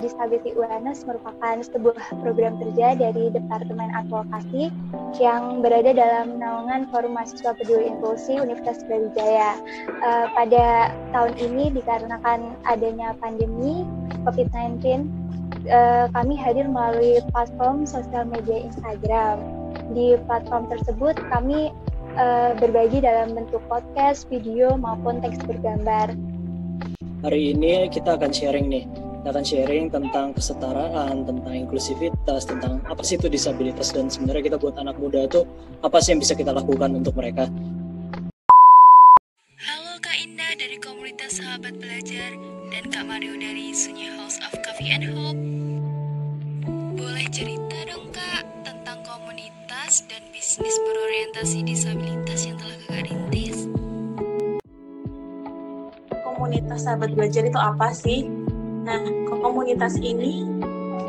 Disability Awareness merupakan sebuah program kerja dari Departemen Advokasi yang berada dalam naungan Forum Mahasiswa Peduli Inklusi Universitas Brawijaya. Pada tahun ini dikarenakan adanya pandemi COVID-19, kami hadir melalui platform sosial media Instagram. Di platform tersebut kami berbagi dalam bentuk podcast, video, maupun teks bergambar. Hari ini kita akan sharing nih. Kita akan sharing tentang kesetaraan, tentang inklusivitas, tentang apa sih itu disabilitas, dan sebenarnya kita buat anak muda tuh apa sih yang bisa kita lakukan untuk mereka. Halo Kak Indah dari komunitas Sahabat Belajar dan Kak Mario dari Sunyi House of Coffee and Hope. Boleh cerita dong Kak tentang komunitas dan bisnis berorientasi disabilitas yang telah Kakak rintis? Komunitas Sahabat Belajar itu apa sih? Nah, komunitas ini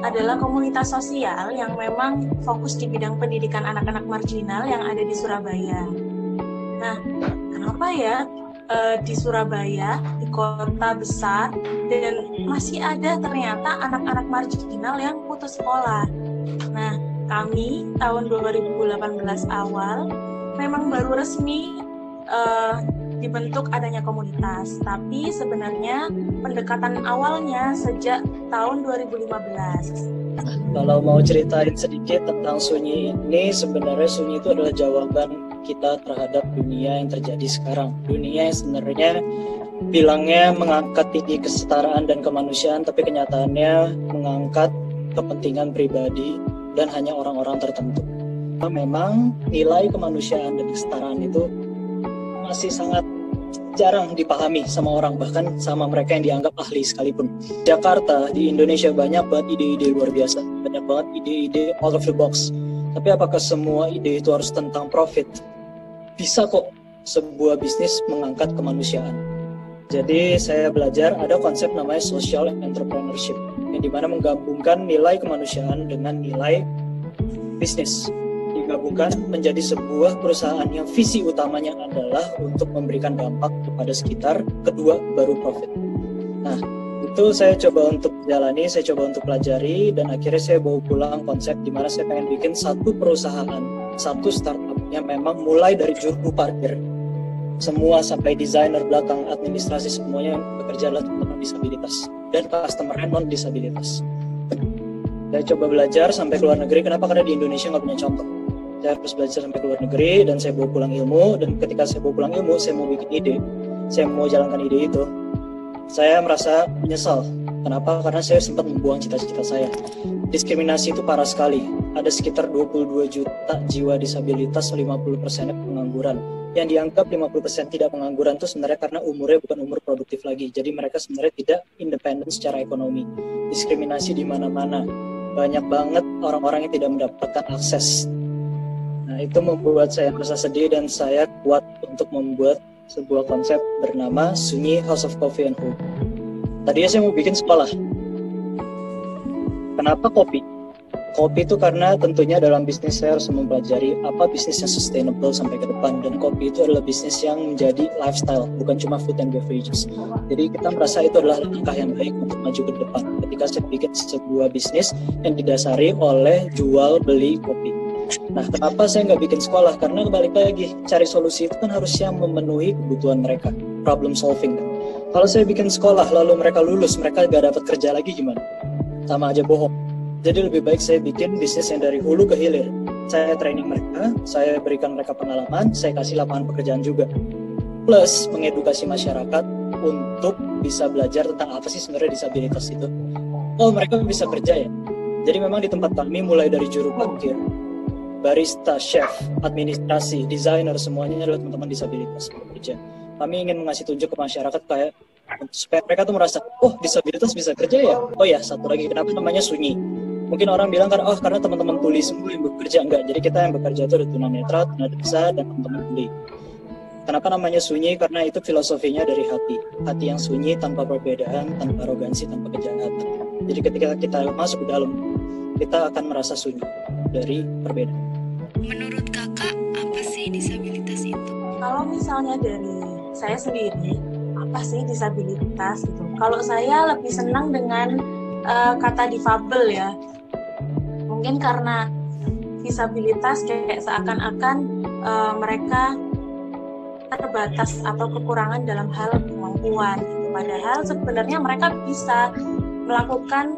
adalah komunitas sosial yang memang fokus di bidang pendidikan anak-anak marginal yang ada di Surabaya. Nah, kenapa ya di Surabaya, di kota besar, dan masih ada ternyata anak-anak marginal yang putus sekolah? Nah, kami tahun 2018 awal memang baru resmi dibentuk adanya komunitas, tapi sebenarnya pendekatan awalnya sejak tahun 2015. Kalau mau ceritain sedikit tentang Sunyi ini, sebenarnya Sunyi itu adalah jawaban kita terhadap dunia yang terjadi sekarang. Dunia yang sebenarnya bilangnya mengangkat tinggi kesetaraan dan kemanusiaan, tapi kenyataannya mengangkat kepentingan pribadi dan hanya orang-orang tertentu. Memang nilai kemanusiaan dan kesetaraan itu masih sangat jarang dipahami sama orang, bahkan sama mereka yang dianggap ahli sekalipun. Jakarta, di Indonesia banyak banget ide-ide luar biasa, banyak banget ide-ide out of the box. Tapi apakah semua ide itu harus tentang profit? Bisa kok sebuah bisnis mengangkat kemanusiaan. Jadi saya belajar ada konsep namanya social entrepreneurship, yang dimana menggabungkan nilai kemanusiaan dengan nilai bisnis. Digabungkan menjadi sebuah perusahaan yang visi utamanya adalah untuk memberikan dampak kepada sekitar, kedua baru profit. Nah, itu saya coba untuk jalani, saya coba untuk pelajari, dan akhirnya saya bawa pulang konsep di mana saya pengen bikin satu perusahaan, satu startup yang memang mulai dari juru parkir, semua sampai desainer belakang, administrasi, semuanya yang bekerja adalah teman-teman disabilitas dan customer non disabilitas. Saya coba belajar sampai ke luar negeri. Kenapa? Karena di Indonesia nggak punya contoh. Saya harus belajar sampai ke luar negeri, dan saya bawa pulang ilmu. Dan ketika saya bawa pulang ilmu, saya mau bikin ide, saya mau jalankan ide itu. Saya merasa menyesal. Kenapa? Karena saya sempat membuang cita-cita saya. Diskriminasi itu parah sekali. Ada sekitar 22 juta jiwa disabilitas, 50% pengangguran. Yang dianggap 50% tidak pengangguran itu sebenarnya karena umurnya bukan umur produktif lagi. Jadi mereka sebenarnya tidak independen secara ekonomi. Diskriminasi di mana-mana. Banyak banget orang-orang yang tidak mendapatkan akses. Nah, itu membuat saya merasa sedih, dan saya kuat untuk membuat sebuah konsep bernama Sunyi House of Coffee and Hope. Tadinya saya mau bikin sekolah. Kenapa kopi? Kopi itu karena tentunya dalam bisnis saya harus mempelajari apa bisnis yang sustainable sampai ke depan, dan kopi itu adalah bisnis yang menjadi lifestyle, bukan cuma food and beverages. Jadi kita merasa itu adalah langkah yang baik untuk maju ke depan ketika saya bikin sebuah bisnis yang didasari oleh jual beli kopi. Nah, kenapa saya nggak bikin sekolah? Karena balik lagi, cari solusi itu kan harus yang memenuhi kebutuhan mereka, problem solving. Kalau saya bikin sekolah lalu mereka lulus, mereka nggak dapat kerja lagi gimana? Sama aja bohong. Jadi lebih baik saya bikin bisnis yang dari hulu ke hilir. Saya training mereka, saya berikan mereka pengalaman, saya kasih lapangan pekerjaan juga. Plus mengedukasi masyarakat untuk bisa belajar tentang apa sih sebenarnya disabilitas itu. Oh, mereka bisa kerja ya? Jadi memang di tempat kami mulai dari juru parkir, barista, chef, administrasi, desainer, semuanya adalah teman-teman disabilitas bekerja. Kami ingin mengasih tunjuk ke masyarakat kayak supaya mereka tuh merasa, oh disabilitas bisa kerja ya? Oh ya, satu lagi, kenapa namanya Sunyi? Mungkin orang bilang kan, oh karena teman-teman tuli semua yang bekerja. Enggak, jadi kita yang bekerja itu ada tunanetra, tunadesa, dan teman-teman tuli. Kenapa namanya Sunyi? Karena itu filosofinya dari hati. Hati yang sunyi, tanpa perbedaan, tanpa arogansi, tanpa kejahatan. Jadi ketika kita masuk ke dalam, kita akan merasa sunyi dari perbedaan. Menurut kakak, apa sih disabilitas itu? Kalau misalnya dari saya sendiri, apa sih disabilitas itu? Kalau saya lebih senang dengan kata difabel ya. Mungkin karena disabilitas kayak seakan-akan mereka terbatas atau kekurangan dalam hal kemampuan gitu. Padahal sebenarnya mereka bisa melakukan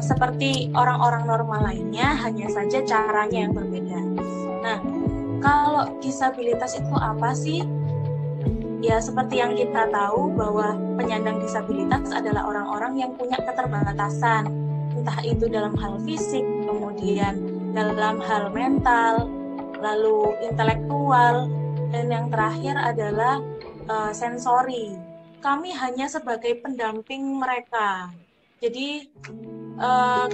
seperti orang-orang normal lainnya, hanya saja caranya yang berbeda. Nah, kalau disabilitas itu apa sih? Ya, seperti yang kita tahu bahwa penyandang disabilitas adalah orang-orang yang punya keterbatasan, entah itu dalam hal fisik, kemudian dalam hal mental, lalu intelektual, dan yang terakhir adalah sensori. Kami hanya sebagai pendamping mereka. Jadi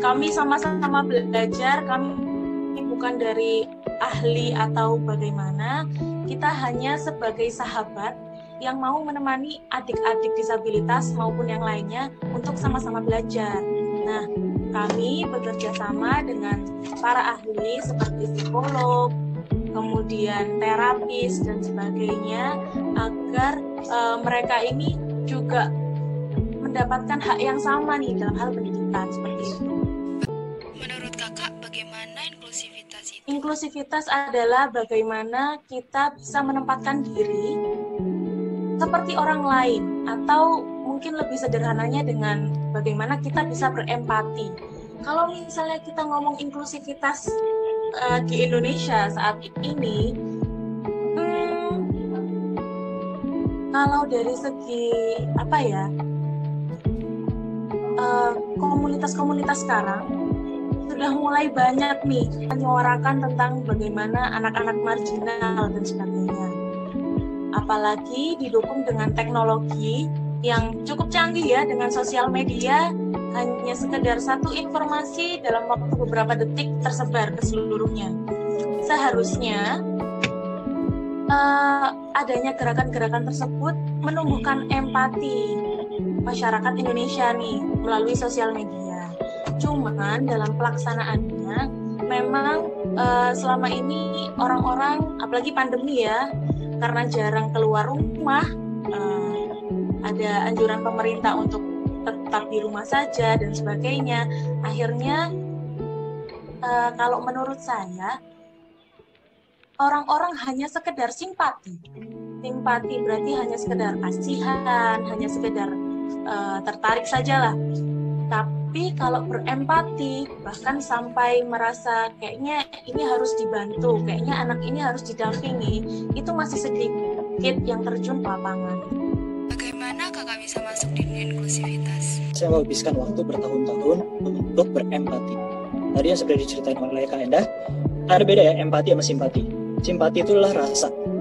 kami sama-sama belajar, kami bukan dari ahli atau bagaimana, kita hanya sebagai sahabat yang mau menemani adik-adik disabilitas maupun yang lainnya untuk sama-sama belajar. Nah, kami bekerja sama dengan para ahli seperti psikolog, kemudian terapis dan sebagainya, agar mereka ini juga mendapatkan hak yang sama nih dalam hal pendidikan seperti itu. Menurut kakak, bagaimana inklusivitas itu? Inklusivitas adalah bagaimana kita bisa menempatkan diri seperti orang lain, atau mungkin lebih sederhananya dengan bagaimana kita bisa berempati. Kalau misalnya kita ngomong inklusivitas di Indonesia saat ini, kalau dari segi apa ya, komunitas-komunitas sekarang sudah mulai banyak nih menyuarakan tentang bagaimana anak-anak marginal dan sebagainya. Apalagi didukung dengan teknologi yang cukup canggih ya, dengan sosial media, hanya sekedar satu informasi dalam waktu beberapa detik tersebar ke seluruhnya. Seharusnya adanya gerakan-gerakan tersebut menumbuhkan empati masyarakat Indonesia nih melalui sosial media. Cuman dalam pelaksanaannya memang selama ini orang-orang, apalagi pandemi ya, karena jarang keluar rumah, ada anjuran pemerintah untuk tetap di rumah saja dan sebagainya. Akhirnya kalau menurut saya, orang-orang hanya sekedar simpati. Simpati berarti hanya sekedar kasihan, hanya sekedar tertarik sajalah. Tapi kalau berempati, bahkan sampai merasa kayaknya ini harus dibantu, kayaknya anak ini harus didampingi, itu masih sedikit yang terjun ke lapangan. Bagaimana kakak bisa masuk di dunia inklusivitas? Saya menghabiskan waktu bertahun-tahun untuk berempati. Tadi yang sudah diceritain oleh Kak Endah, ada beda ya empati sama simpati. Simpati itu adalah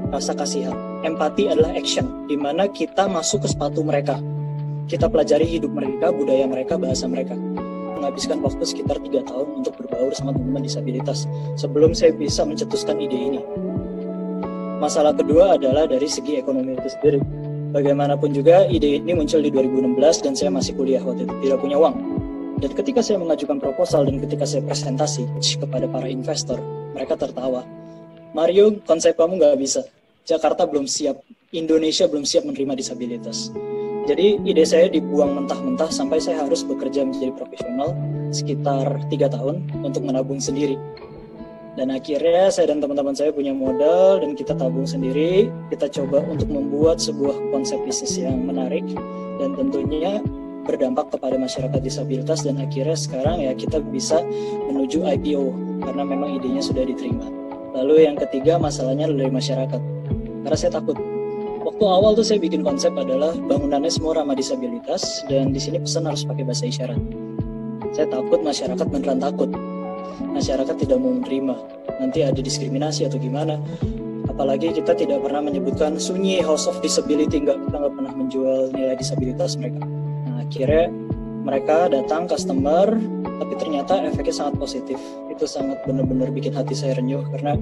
rasa kasihan. Empati adalah action, di mana kita masuk ke sepatu mereka. Kita pelajari hidup mereka, budaya mereka, bahasa mereka. Menghabiskan waktu sekitar 3 tahun untuk berbaur sama teman-teman disabilitas sebelum saya bisa mencetuskan ide ini. Masalah kedua adalah dari segi ekonomi itu sendiri. Bagaimanapun juga ide ini muncul di 2016 dan saya masih kuliah waktu itu, tidak punya uang. Dan ketika saya mengajukan proposal dan ketika saya presentasi kepada para investor, mereka tertawa. Mario, konsep kamu nggak bisa. Jakarta belum siap, Indonesia belum siap menerima disabilitas. Jadi ide saya dibuang mentah-mentah sampai saya harus bekerja menjadi profesional sekitar 3 tahun untuk menabung sendiri. Dan akhirnya saya dan teman-teman saya punya modal dan kita tabung sendiri. Kita coba untuk membuat sebuah konsep bisnis yang menarik dan tentunya berdampak kepada masyarakat disabilitas, dan akhirnya sekarang ya kita bisa menuju IPO karena memang idenya sudah diterima. Lalu yang ketiga masalahnya dari masyarakat. Karena saya takut. Waktu awal tuh saya bikin konsep adalah bangunannya semua ramah disabilitas dan di sini pesan harus pakai bahasa isyarat. Saya takut masyarakat beneran takut. Masyarakat tidak mau menerima. Nanti ada diskriminasi atau gimana. Apalagi kita tidak pernah menyebutkan Sunyi House of Disability, kita nggak pernah menjual nilai disabilitas mereka. Nah, akhirnya mereka datang customer, tapi ternyata efeknya sangat positif. Itu sangat benar-benar bikin hati saya renyuh karena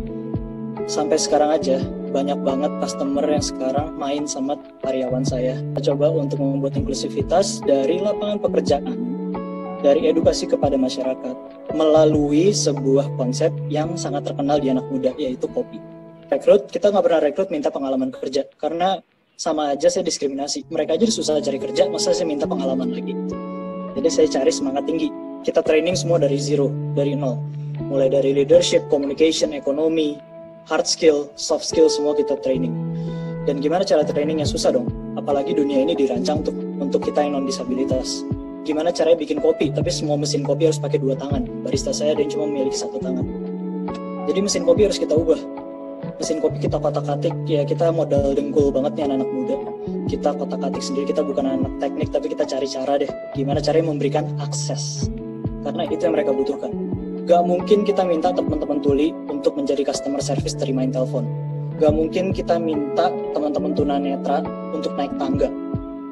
sampai sekarang aja banyak banget customer yang sekarang main sama karyawan saya. Kita coba untuk membuat inklusivitas dari lapangan pekerjaan, dari edukasi kepada masyarakat, melalui sebuah konsep yang sangat terkenal di anak muda, yaitu kopi. Rekrut, kita nggak pernah rekrut minta pengalaman kerja, karena sama aja saya diskriminasi. Mereka aja susah cari kerja, masa saya minta pengalaman lagi. Jadi saya cari semangat tinggi. Kita training semua dari zero, dari nol. Mulai dari leadership, communication, ekonomi, hard skill, soft skill, semua kita training. Dan gimana cara trainingnya? Susah dong. Apalagi dunia ini dirancang untuk kita yang non-disabilitas. Gimana caranya bikin kopi, tapi semua mesin kopi harus pakai 2 tangan. Barista saya ada yang cuma memiliki 1 tangan. Jadi mesin kopi harus kita ubah. Mesin kopi kita kotak-katik, ya kita modal dengkul banget nih anak-anak muda. Kita kotak-katik sendiri, kita bukan anak teknik, tapi kita cari cara deh. Gimana caranya memberikan akses. Karena itu yang mereka butuhkan. Gak mungkin kita minta teman-teman tuli untuk menjadi customer service terimain telepon. Gak mungkin kita minta teman-teman tunanetra untuk naik tangga.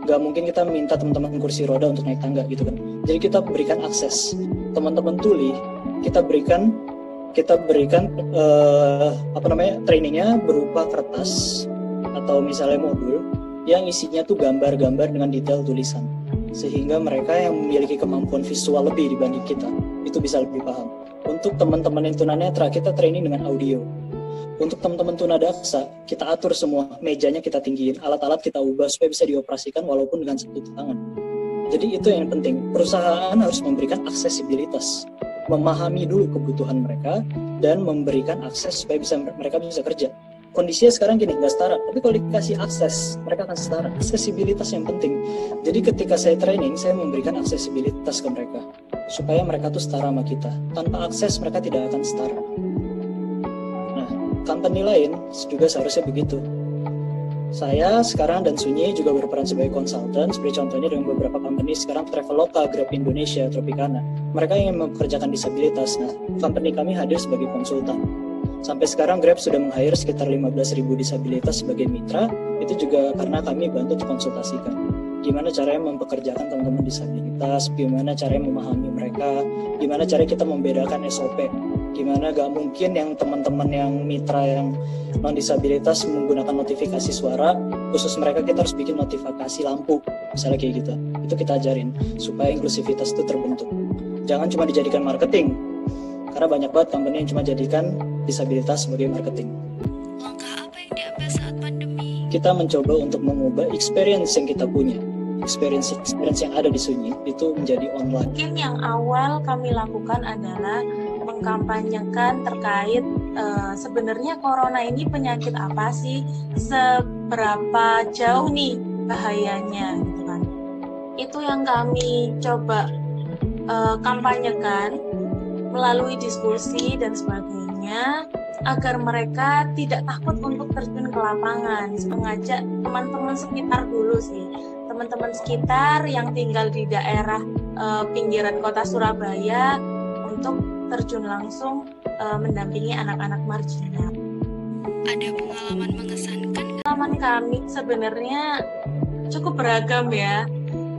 Gak mungkin kita minta teman-teman kursi roda untuk naik tangga gitu kan. Jadi kita berikan akses. Teman-teman tuli kita berikan trainingnya berupa kertas atau misalnya modul yang isinya tuh gambar-gambar dengan detail tulisan, sehingga mereka yang memiliki kemampuan visual lebih dibanding kita itu bisa lebih paham. Untuk teman-teman yang tunanetra kita training dengan audio. Untuk teman-teman tunadaksa, kita atur semua, mejanya kita tinggiin, alat-alat kita ubah supaya bisa dioperasikan walaupun dengan 1 tangan. Jadi itu yang penting, perusahaan harus memberikan aksesibilitas, memahami dulu kebutuhan mereka, dan memberikan akses supaya mereka bisa kerja. Kondisinya sekarang gini, nggak setara, tapi kalau dikasih akses, mereka akan setara. Aksesibilitas yang penting. Jadi ketika saya training, saya memberikan aksesibilitas ke mereka, supaya mereka tuh setara sama kita. Tanpa akses, mereka tidak akan setara. Company lain juga seharusnya begitu. Saya sekarang dan Sunyi juga berperan sebagai konsultan, seperti contohnya dengan beberapa company sekarang Traveloka, Grab Indonesia, Tropicana. Mereka ingin mempekerjakan disabilitas. Nah, company kami hadir sebagai konsultan. Sampai sekarang Grab sudah meng-hire sekitar 15.000 disabilitas sebagai mitra. Itu juga karena kami bantu untuk konsultasikan. Gimana caranya mempekerjakan teman-teman disabilitas, gimana caranya memahami mereka, gimana caranya kita membedakan SOP. Gimana gak mungkin yang teman-teman yang mitra yang non-disabilitas menggunakan notifikasi suara, khusus mereka kita harus bikin notifikasi lampu, misalnya kayak gitu. Itu kita ajarin, supaya inklusivitas itu terbentuk. Jangan cuma dijadikan marketing, karena banyak banget company yang cuma jadikan disabilitas sebagai marketing. Langkah apa yang diambil saat pandemi? Kita mencoba untuk mengubah experience yang kita punya. Experience yang ada di Sunyi itu menjadi online. Mungkin yang awal kami lakukan adalah mengkampanyekan terkait sebenarnya corona ini penyakit apa sih, seberapa jauh nih bahayanya gitu kan. Itu yang kami coba kampanyekan melalui diskusi dan sebagainya, agar mereka tidak takut untuk terjun ke lapangan. Mengajak teman-teman sekitar dulu sih, teman-teman sekitar yang tinggal di daerah pinggiran kota Surabaya untuk terjun langsung mendampingi anak-anak marginal. Ada pengalaman mengesankan? Pengalaman kami sebenarnya cukup beragam ya,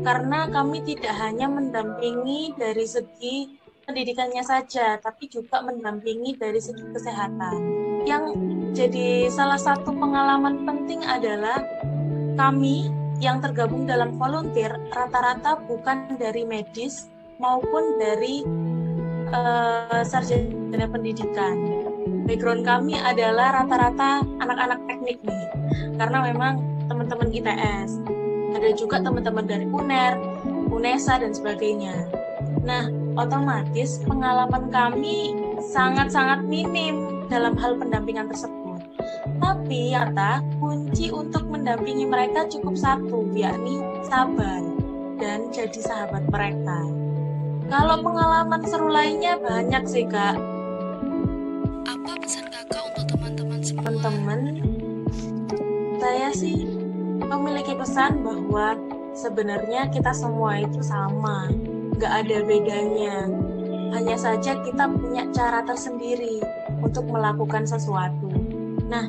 karena kami tidak hanya mendampingi dari segi pendidikannya saja, tapi juga mendampingi dari segi kesehatan. Yang jadi salah satu pengalaman penting adalah kami yang tergabung dalam volunteer rata-rata bukan dari medis maupun dari sarjana pendidikan. Background kami adalah rata-rata anak-anak teknik nih, karena memang teman-teman ITS. Ada juga teman-teman dari UNER, UNESA, dan sebagainya. Nah, otomatis pengalaman kami sangat-sangat minim dalam hal pendampingan tersebut. Tapi nyata kunci untuk mendampingi mereka cukup satu, yakni sabar dan jadi sahabat mereka. Kalau pengalaman seru lainnya banyak sih, Kak. Apa pesan Kakak untuk teman-teman semua? Teman-teman, saya sih memiliki pesan bahwa sebenarnya kita semua itu sama, nggak ada bedanya. Hanya saja kita punya cara tersendiri untuk melakukan sesuatu. Nah,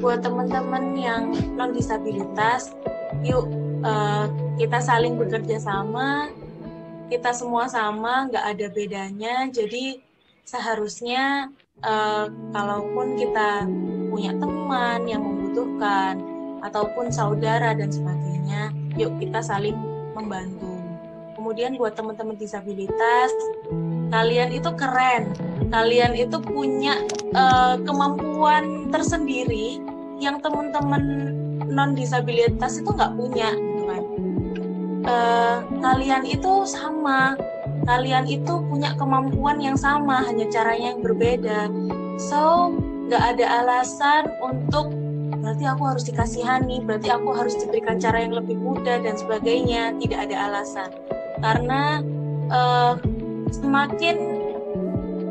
buat teman-teman yang non-disabilitas, yuk kita saling bekerja sama, kita semua sama, nggak ada bedanya. Jadi seharusnya kalaupun kita punya teman yang membutuhkan, ataupun saudara dan sebagainya, yuk kita saling membantu. Kemudian buat teman-teman disabilitas, kalian itu keren, kalian itu punya kemampuan tersendiri yang teman-teman non disabilitas itu nggak punya, gitu kan. kalian itu sama, kalian itu punya kemampuan yang sama, hanya caranya yang berbeda. So nggak ada alasan untuk berarti aku harus dikasihani, berarti aku harus diberikan cara yang lebih mudah dan sebagainya. Tidak ada alasan, karena semakin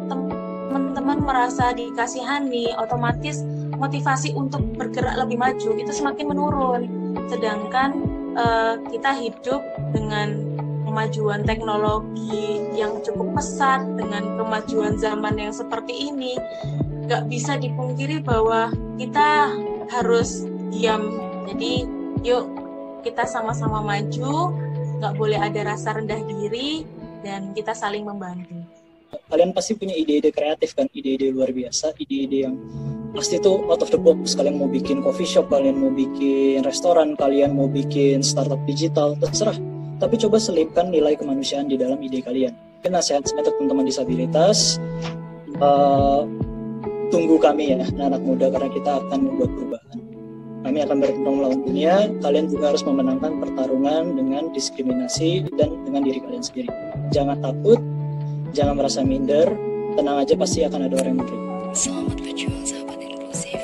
teman-teman merasa dikasihani, otomatis motivasi untuk bergerak lebih maju itu semakin menurun. Sedangkan kita hidup dengan kemajuan teknologi yang cukup pesat, dengan kemajuan zaman yang seperti ini, nggak bisa dipungkiri bahwa kita harus diam. Jadi yuk kita sama-sama maju, nggak boleh ada rasa rendah diri, dan kita saling membantu. Kalian pasti punya ide-ide kreatif kan, ide-ide luar biasa, ide-ide yang pasti tuh out of the box. Kalian mau bikin coffee shop, kalian mau bikin restoran, kalian mau bikin startup digital, terserah. Tapi coba selipkan nilai kemanusiaan di dalam ide kalian. Mungkin nasihat saya untuk teman-teman disabilitas, tunggu kami ya, anak muda, karena kita akan membuat perubahan. Kami akan berjuang melawan dunia. Kalian juga harus memenangkan pertarungan dengan diskriminasi dan dengan diri kalian sendiri. Jangan takut, jangan merasa minder, tenang aja, pasti akan ada orang yang menerima. Selamat berjuang sahabat inklusif.